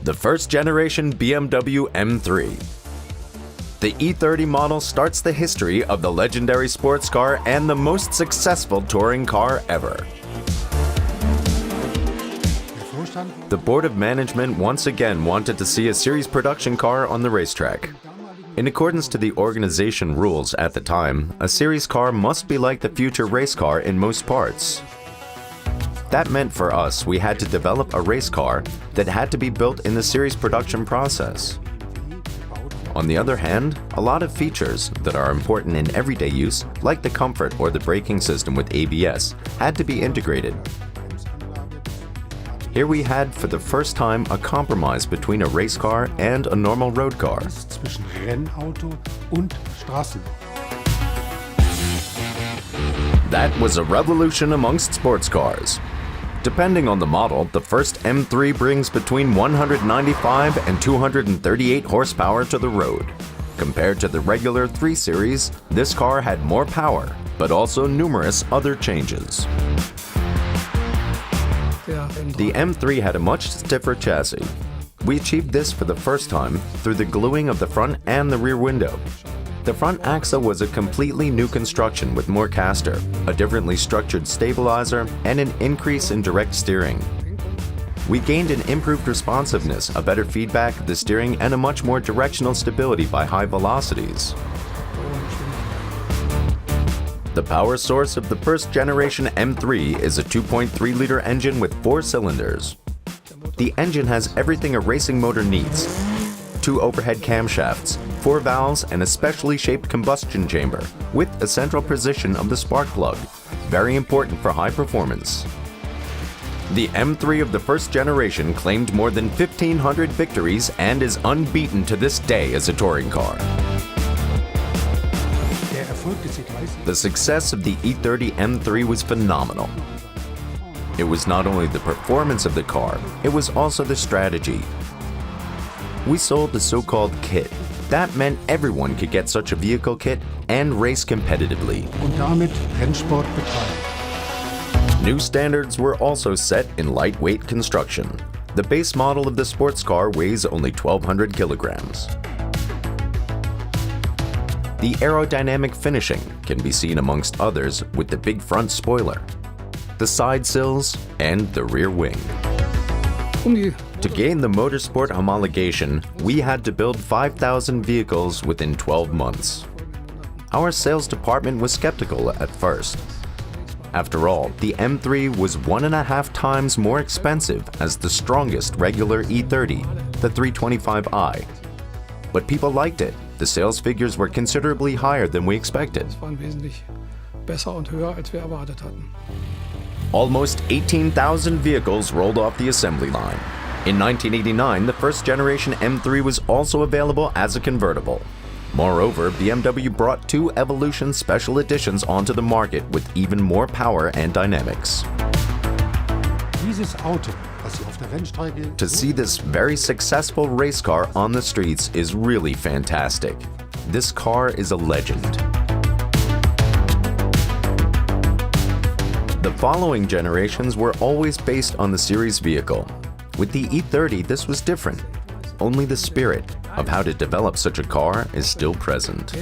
the first generation BMW M3. The E30 model starts the history of the legendary sports car and the most successful touring car ever. The board of management once again wanted to see a series production car on the racetrack. In accordance to the organization rules at the time, a series car must be like the future race car in most parts. That meant for us we had to develop a race car that had to be built in the series production process. On the other hand, a lot of features that are important in everyday use, like the comfort or the braking system with ABS, had to be integrated. Here we had, for the first time, a compromise between a race car and a normal road car. That was a revolution amongst sports cars. Depending on the model, the first M3 brings between 195 and 238 horsepower to the road. Compared to the regular 3 Series, this car had more power, but also numerous other changes. The M3 had a much stiffer chassis. We achieved this for the first time through the gluing of the front and the rear window. The front axle was a completely new construction with more caster, a differently structured stabilizer, and an increase in direct steering. We gained an improved responsiveness, a better feedback of the steering, and a much more directional stability by high velocities. The power source of the first generation M3 is a 2.3-liter engine with 4 cylinders. The engine has everything a racing motor needs: 2 overhead camshafts, 4 valves, and a specially shaped combustion chamber with a central position of the spark plug, very important for high performance. The M3 of the first generation claimed more than 1,500 victories and is unbeaten to this day as a touring car. The success of the E30 M3 was phenomenal. It was not only the performance of the car, it was also the strategy. We sold the so-called kit. That meant everyone could get such a vehicle kit and race competitively. New standards were also set in lightweight construction. The base model of the sports car weighs only 1,200 kilograms. The aerodynamic finishing can be seen amongst others with the big front spoiler, the side sills, and the rear wing. To gain the motorsport homologation, we had to build 5,000 vehicles within 12 months. Our sales department was skeptical at first. After all, the M3 was 1.5 times more expensive as the strongest regular E30, the 325i. But people liked it. The sales figures were considerably higher than we expected. Almost 18,000 vehicles rolled off the assembly line. In 1989, the first generation M3 was also available as a convertible. Moreover, BMW brought 2 Evolution Special Editions onto the market with even more power and dynamics. To see this very successful race car on the streets is really fantastic. This car is a legend. The following generations were always based on the series vehicle. With the E30, this was different. Only the spirit of how to develop such a car is still present.